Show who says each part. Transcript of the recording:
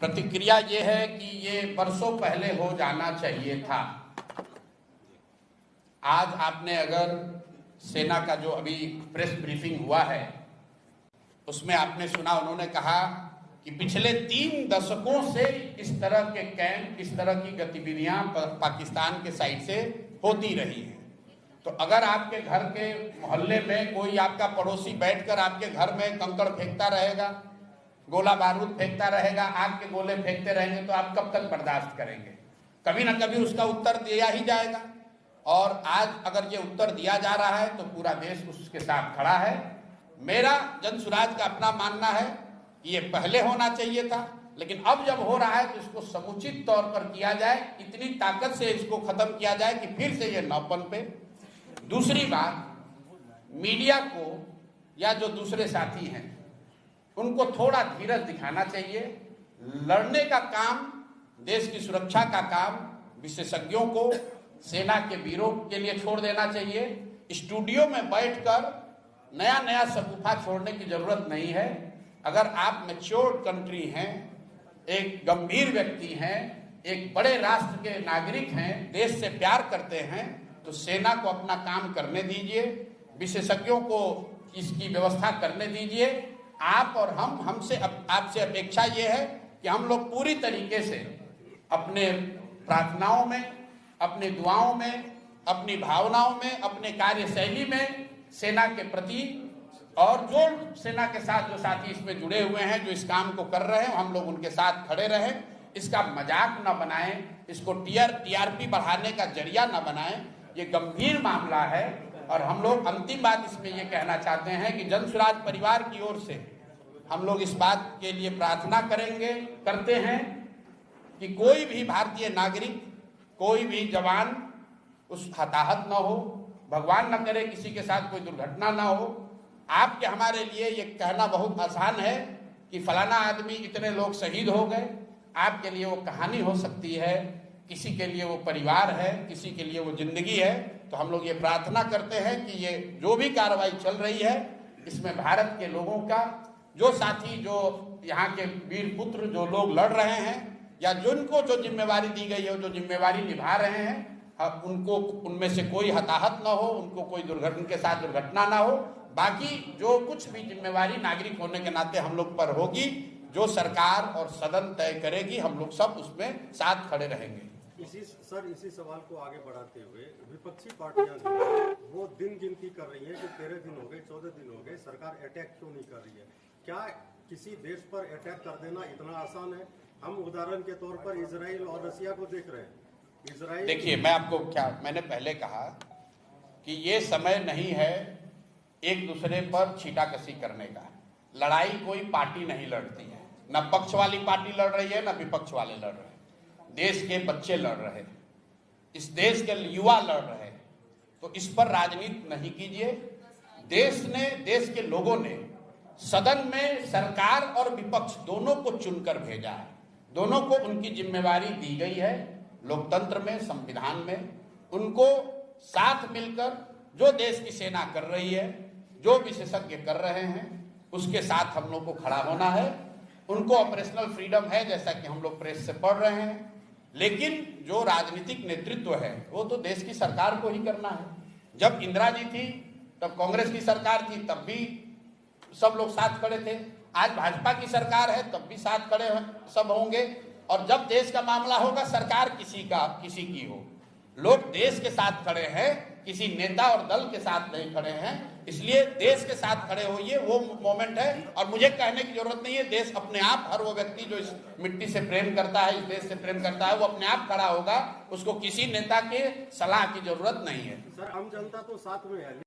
Speaker 1: प्रतिक्रिया ये है कि ये बरसों पहले हो जाना चाहिए था। आज आपने अगर सेना का जो अभी प्रेस ब्रीफिंग हुआ है उसमें आपने सुना, उन्होंने कहा कि पिछले 3 दशकों से इस तरह के कैंप, इस तरह की गतिविधियां पाकिस्तान के साइड से होती रही हैं। तो अगर आपके घर के मोहल्ले में कोई आपका पड़ोसी बैठकर आपके घर में कंकड़ फेंकता रहेगा, गोला बारूद फेंकता रहेगा, आग के गोले फेंकते रहेंगे, तो आप कब तक बर्दाश्त करेंगे? कभी ना कभी उसका उत्तर दिया ही जाएगा। और आज अगर ये उत्तर दिया जा रहा है तो पूरा देश उसके साथ खड़ा है। मेरा जनसुराज का अपना मानना है कि ये पहले होना चाहिए था, लेकिन अब जब हो रहा है तो इसको समुचित तौर पर किया जाए, इतनी ताकत से इसको खत्म किया जाए कि फिर से ये न पनपे। दूसरी बात, मीडिया को या जो दूसरे साथी हैं उनको थोड़ा धीरज दिखाना चाहिए। लड़ने का काम, देश की सुरक्षा का काम विशेषज्ञों को, सेना के वीरों के लिए छोड़ देना चाहिए। स्टूडियो में बैठकर नया नया सगुफा छोड़ने की जरूरत नहीं है। अगर आप मैच्योर्ड कंट्री हैं, एक गंभीर व्यक्ति हैं, एक बड़े राष्ट्र के नागरिक हैं, देश से प्यार करते हैं, तो सेना को अपना काम करने दीजिए, विशेषज्ञों को इसकी व्यवस्था करने दीजिए। आप और हमसे आपसे अपेक्षा ये है कि हम लोग पूरी तरीके से अपने प्रार्थनाओं में, अपनी दुआओं में, अपनी भावनाओं में, अपने कार्यशैली में सेना के प्रति, और जो सेना के साथ जो साथी इसमें जुड़े हुए हैं, जो इस काम को कर रहे हैं, हम लोग उनके साथ खड़े रहें। इसका मजाक न बनाएं, इसको टीआरपी बढ़ाने का जरिया न बनाएं। ये गंभीर मामला है। और हम लोग अंतिम बात इसमें ये कहना चाहते हैं कि जनसुराज परिवार की ओर से हम लोग इस बात के लिए प्रार्थना करते हैं कि कोई भी भारतीय नागरिक, कोई भी जवान उस हताहत न हो, भगवान न करे किसी के साथ कोई दुर्घटना न हो। आपके हमारे लिए ये कहना बहुत आसान है कि फलाना आदमी, इतने लोग शहीद हो गए। आपके लिए वो कहानी हो सकती है, किसी के लिए वो परिवार है, किसी के लिए वो जिंदगी है। तो हम लोग ये प्रार्थना करते हैं कि ये जो भी कार्रवाई चल रही है, इसमें भारत के लोगों का, जो साथी, जो यहाँ के वीर पुत्र, जो लोग लड़ रहे हैं या जिनको जो जिम्मेवारी दी गई है, जो जिम्मेवारी निभा रहे हैं, उनको, उनमें से कोई हताहत न हो, उनको कोई दुर्घटना के साथ दुर्घटना ना हो। बाकी जो कुछ भी जिम्मेवारी नागरिक होने के नाते हम लोग पर होगी, जो सरकार और सदन तय करेगी, हम लोग सब उसमें साथ खड़े रहेंगे।
Speaker 2: इसी सवाल को आगे बढ़ाते हुए विपक्षी पार्टियां वो दिन गिनती कर रही हैं कि 13 दिन हो गए, 14 दिन हो गए, सरकार अटैक क्यों नहीं कर रही है? क्या किसी देश पर अटैक कर देना इतना आसान है? हम उदाहरण के तौर पर इजराइल और रसिया को देख रहे हैं। इजराइल, देखिए,
Speaker 1: मैं आपको मैंने पहले कहा कि ये समय नहीं है एक दूसरे पर छीटाकशी करने का। लड़ाई कोई पार्टी नहीं लड़ती है, न पक्ष वाली पार्टी लड़ रही है, न विपक्ष वाले लड़ रहे हैं। देश के बच्चे लड़ रहे हैं, इस देश के युवा लड़ रहे हैं। तो इस पर राजनीति नहीं कीजिए। देश के लोगों ने सदन में सरकार और विपक्ष दोनों को चुनकर भेजा है, दोनों को उनकी जिम्मेवारी दी गई है। लोकतंत्र में, संविधान में उनको साथ मिलकर जो देश की सेना कर रही है, जो विशेषज्ञ कर रहे हैं, उसके साथ हम लोग को खड़ा होना है। उनको ऑपरेशनल फ्रीडम है, जैसा कि हम लोग प्रेस से पढ़ रहे हैं, लेकिन जो राजनीतिक नेतृत्व है वो तो देश की सरकार को ही करना है। जब इंदिरा जी थी तब कांग्रेस की सरकार थी, तब भी सब लोग साथ खड़े थे। आज भाजपा की सरकार है, तब भी साथ खड़े सब होंगे। और जब देश का मामला होगा, सरकार किसी की हो, लोग देश के साथ खड़े हैं, किसी नेता और दल के साथ नहीं खड़े हैं। इसलिए देश के साथ खड़े होइए, वो मोमेंट है। और मुझे कहने की जरूरत नहीं है, देश अपने आप, हर वो व्यक्ति जो इस मिट्टी से प्रेम करता है, इस देश से प्रेम करता है, वो अपने आप खड़ा होगा। उसको किसी नेता के सलाह की जरूरत नहीं है।
Speaker 2: सर, आम जनता तो साथ में है,